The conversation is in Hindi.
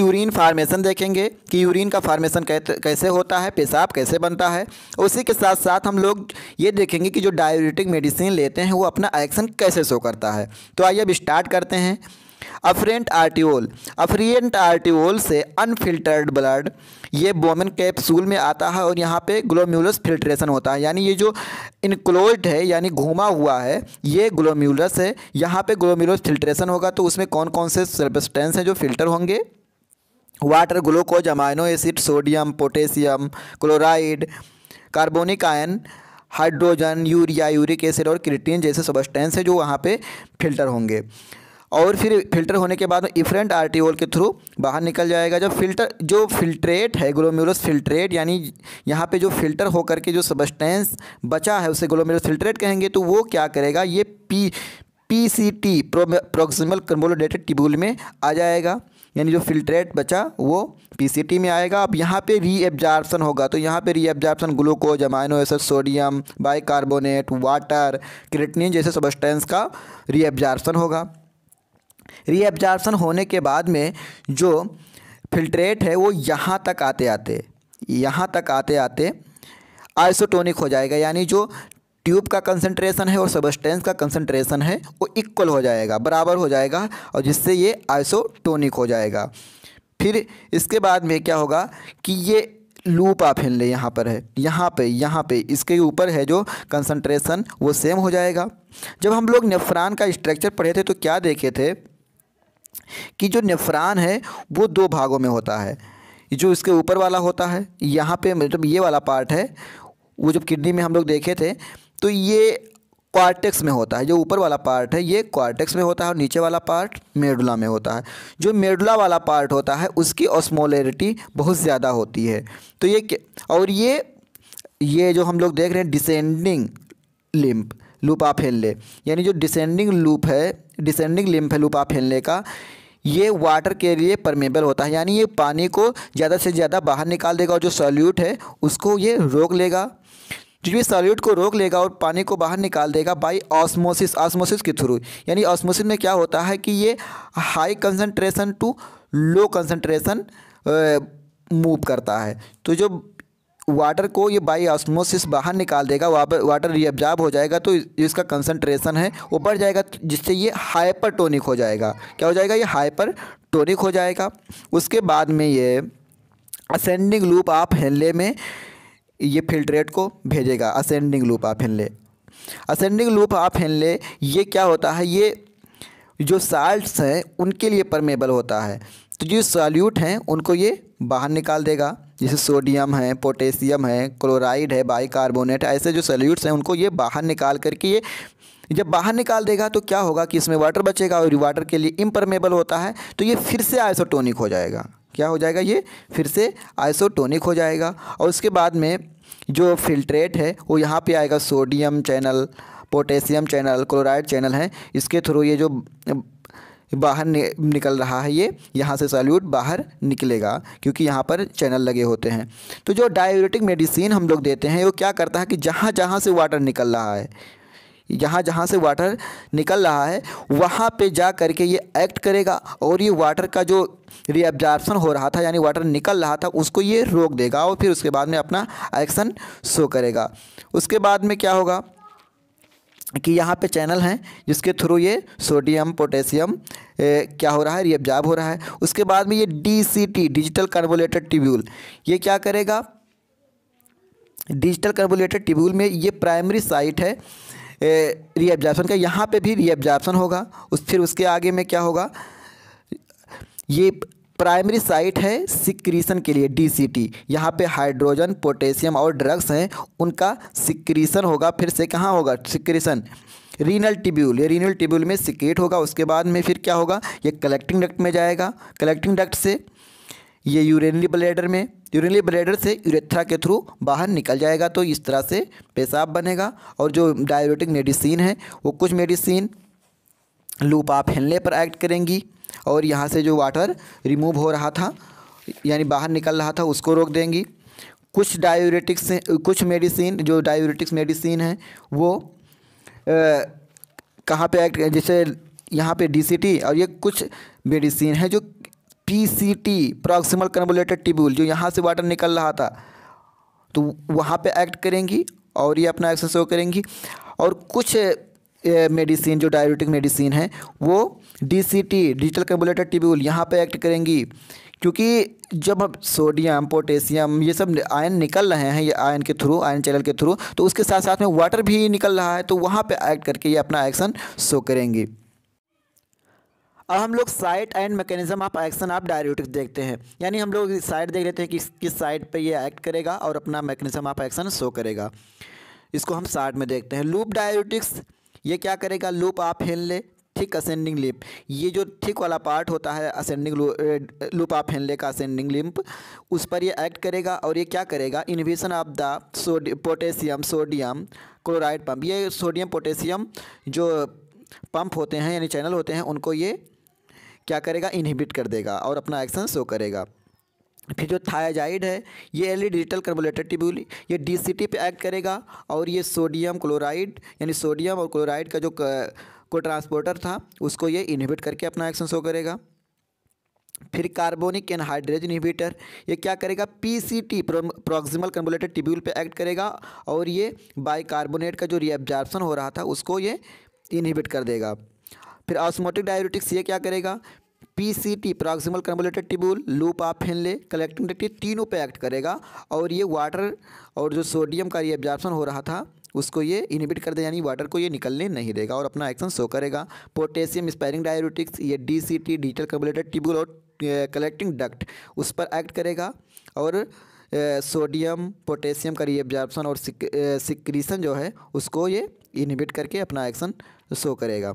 यूरिन फार्मेशन देखेंगे कि यूरिन का फार्मेशन कैसे होता है, पेशाब कैसे बनता है। उसी के साथ साथ हम लोग ये देखेंगे कि जो डायूरेटिक मेडिसिन लेते हैं वो अपना एक्शन कैसे शो करता है। तो आइए अब स्टार्ट करते हैं। अफरेंट आर्टियोल से अनफिल्टर्ड ब्लड ये बोमेन कैप्सूल में आता है और यहाँ पे ग्लोम्युलस फिल्ट्रेशन होता है, यानी ये जो इनक्लोज्ड है यानी घुमा हुआ है ये ग्लोम्युलस है। यहाँ पे ग्लोम्युलस फिल्ट्रेशन होगा तो उसमें कौन कौन से सब्सटेंस हैं जो फिल्टर होंगे? Water, glucose, amino acid, sodium, potassium, chloride, carbonic ion, hydrogen, urea, uric acid और क्रिएटिन जैसे सब्सटेंस है जो वहाँ पे फिल्टर होंगे। और फिर फिल्टर होने के बाद में इफरेंट आर्टियोल के थ्रू बाहर निकल जाएगा। जब जो फिल्ट्रेट है ग्लोमेरुलस फिल्ट्रेट, यानी यहाँ पे जो फिल्टर होकर के जो सब्सटेंस बचा है उसे ग्लोमेरुलस फिल्ट्रेट कहेंगे। तो वो क्या करेगा, ये पीसीटी प्रॉक्सिमल कन्वोल्यूटेड ट्यूब्यूल में आ जाएगा, यानी जो फिल्ट्रेट बचा वो पीसीटी में आएगा। अब यहाँ पे रीएब्जॉर्प्शन होगा, तो यहाँ पे reabsorption glucose, amino acid, sodium, bicarbonate, water, creatinine जैसे सब्सटेंस का रीएब्जॉर्प्शन होगा। रीएब्जॉर्प्शन होने के बाद में जो फिल्ट्रेट है वो यहाँ तक आते आते आइसोटोनिक हो जाएगा, यानी जो ट्यूब का कंसंट्रेशन है और सब्सटेंस का कंसंट्रेशन है वो इक्वल हो जाएगा, बराबर हो जाएगा, और जिससे ये आइसोटोनिक हो जाएगा। फिर इसके बाद में क्या होगा कि ये लूप आप हिल ले, यहाँ पर है, यहाँ पे इसके ऊपर है जो कंसंट्रेशन वो सेम हो जाएगा। जब हम लोग नेफ्रॉन का स्ट्रक्चर पढ़े थे तो क्या देखे थे कि जो नेफ्रॉन है वो दो भागों में होता है। जो इसके ऊपर वाला होता है यहाँ पे मतलब ये वाला पार्ट है, वो जब किडनी में हम लोग देखे थे तो ये कॉर्टेक्स में होता है। जो ऊपर वाला पार्ट है ये कॉर्टेक्स में होता है और नीचे वाला पार्ट मेडुला में होता है। जो मेडुला वाला पार्ट होता है उसकी ऑस्मोलैरिटी बहुत ज़्यादा होती है। तो ये जो हम लोग देख रहे हैं descending lymph loop of Henle, यानी जो डिसेंडिंग लिम्फ है लूप ऑफ हेनले का, ये वाटर के लिए परमेबल होता है, यानी ये पानी को ज़्यादा से ज़्यादा बाहर निकाल देगा और जो सॉल्यूट है उसको ये रोक लेगा। जो ये सॉल्यूट को रोक लेगा और पानी को बाहर निकाल देगा बाय ऑस्मोसिस के थ्रू। यानी ऑस्मोसिस में क्या होता है कि ये high concentration to low concentration move करता है। तो जो वाटर को ये बाय ऑस्मोसिस बाहर निकाल देगा, वाटर रीअब्जॉर्ब हो जाएगा, तो इसका कंसंट्रेशन है वो बढ़ जाएगा, जिससे ये हाइपरटोनिक हो जाएगा। क्या हो जाएगा? ये हाइपरटोनिक हो जाएगा। उसके बाद में ये असेंडिंग लूप ऑफ हेनले में ये फिल्ट्रेट को भेजेगा। असेंडिंग लूप ऑफ हेनले ये क्या होता है, ये जो साल्ट्स हैं उनके लिए परमेबल होता है। तो जो सॉल्यूट हैं उनको ये बाहर निकाल देगा, जैसे सोडियम है, पोटेशियम है, क्लोराइड है, बाइकार्बोनेट, ऐसे जो सॉल्यूट्स हैं उनको ये बाहर निकाल करके ये जब बाहर निकाल देगा तो क्या होगा कि इसमें वाटर बचेगा और वाटर के लिए इम्परमेबल होता है, तो ये फिर से आइसोटोनिक हो जाएगा। क्या हो जाएगा? ये फिर से आइसोटोनिक हो जाएगा। और उसके बाद में जो फिल्ट्रेट है वो यहाँ पे आएगा, sodium channel, potassium channel, chloride channel है, इसके थ्रू ये जो बाहर निकल रहा है ये यहाँ से सॉल्यूट बाहर निकलेगा, क्योंकि यहाँ पर चैनल लगे होते हैं। तो जो डायूरेटिक मेडिसिन हम लोग देते हैं वो क्या करता है कि जहाँ जहाँ से वाटर निकल रहा है वहाँ पे जा करके ये एक्ट करेगा और ये वाटर का जो रीअब्जॉर्प्शन हो रहा था यानी वाटर निकल रहा था उसको ये रोक देगा और फिर उसके बाद में अपना एक्शन शो करेगा। उसके बाद में क्या होगा कि यहाँ पे चैनल हैं जिसके थ्रू ये सोडियम पोटेशियम क्या हो रहा है, रीअब्जॉर्ब हो रहा है। उसके बाद में ये DCT डिजिटल कन्वोल्यूटेड ट्यूब्यूल ये क्या करेगा, डिजिटल कन्वोल्यूटेड ट्यूब्यूल में ये प्राइमरी साइट है रीअब्जॉर्प्शन का, यहाँ पे भी रीअब्जॉर्प्शन होगा। फिर उसके आगे में क्या होगा, ये प्राइमरी साइट है सिक्रीशन के लिए DCT, यहाँ पे हाइड्रोजन पोटेशियम और ड्रग्स हैं उनका सिक्रीशन होगा। फिर से कहाँ होगा सिक्रीशन, रीनल ट्यूब्यूल, ये रीनल ट्यूब्यूल में सिक्रेट होगा। उसके बाद में फिर क्या होगा, ये कलेक्टिंग डक्ट में जाएगा, कलेक्टिंग डक्ट से ये यूरिनरी ब्लैडर से यूरेथ्रा के थ्रू बाहर निकल जाएगा। तो इस तरह से पेशाब बनेगा। और जो डायूरेटिक मेडिसिन है वो कुछ मेडिसिन लूप ऑफ हेनले पर एक्ट करेंगी और यहाँ से जो वाटर रिमूव हो रहा था यानी बाहर निकल रहा था उसको रोक देंगी। कुछ मेडिसिन जो डायूरेटिक्स मेडिसिन है वो कहाँ पे एक्ट, जैसे यहाँ पे DCT, और ये कुछ मेडिसिन है जो PCT प्रॉक्सिमल कन्वोल्यूटेड ट्यूब्यूल, जो यहाँ से वाटर निकल रहा था तो वहाँ पे एक्ट करेंगी और ये अपना एक्शन शो करेंगी। और कुछ मेडिसिन जो डाययूरेटिक मेडिसिन है वो DCT डिजिटल कन्वोल्यूटेड ट्यूब्यूल यहाँ पे एक्ट करेंगी, क्योंकि जब अब सोडियम पोटेशियम ये सब आयन निकल रहे हैं, ये आयन के थ्रू, आयन चैनल के थ्रू, तो उसके साथ साथ में वाटर भी निकल रहा है, तो वहाँ पे एक्ट करके ये अपना एक्शन शो करेंगी। अब हम लोग site and mechanism of action of diuretics देखते हैं, यानी हम लोग साइड देख लेते हैं कि किस साइड पे ये एक्ट करेगा और अपना मैकेनिज्म ऑफ एक्शन शो करेगा। इसको हम साइड में देखते हैं। लूप डाययूरेटिक्स ये क्या करेगा, loop of Henle thick ascending limp, ये जो थिक वाला पार्ट होता है असेंडिंग लूप ऑफ हेनले का असेंडिंग लिम्प, उस पर ये एक्ट करेगा और ये क्या करेगा, inhibition of the potassium sodium chloride pump, ये सोडियम पोटेशियम जो पंप होते हैं यानी चैनल होते हैं उनको ये क्या करेगा, इनहिबिट कर देगा और अपना एक्शन शो करेगा। फिर जो थायाजाइड है ये डिजिटल कन्वोल्यूटेड ट्यूब्यूल, ये DCT पे एक्ट करेगा और ये सोडियम क्लोराइड यानी सोडियम और क्लोराइड का जो को ट्रांसपोर्टर था उसको ये इनहिबिट करके अपना एक्शन शो करेगा। फिर कार्बोनिक एनहाइड्रेज इनहिबिटर ये क्या करेगा, PCT प्रॉक्सिमल कन्वोल्यूटेड ट्यूब्यूल पे एक्ट करेगा और ये बाइकार्बोनेट का जो रीअब्जॉर्प्शन हो रहा था उसको ये इनहिबिट कर देगा। फिर ऑस्मोटिक डाययूरेटिक्स ये क्या करेगा, PCT proximal convoluted tubule loop of Henle collecting duct, तीनों पे एक्ट करेगा और ये वाटर और जो सोडियम का रीअब्जॉर्प्शन हो रहा था उसको ये इनहिबिट कर दे, यानी वाटर को ये निकलने नहीं देगा और अपना एक्शन शो करेगा। पोटेशियम स्पेयरिंग डाययूरेटिक्स ये DCT डिजिटल कन्वोल्यूटेड ट्यूब्यूल और कलेक्टिंग डक्ट उस पर एक्ट करेगा और सोडियम पोटेशियम का रीअब्जॉर्प्शन और सिक्रीशन जो है उसको ये इनहिबिट करके अपना एक्शन शो करेगा।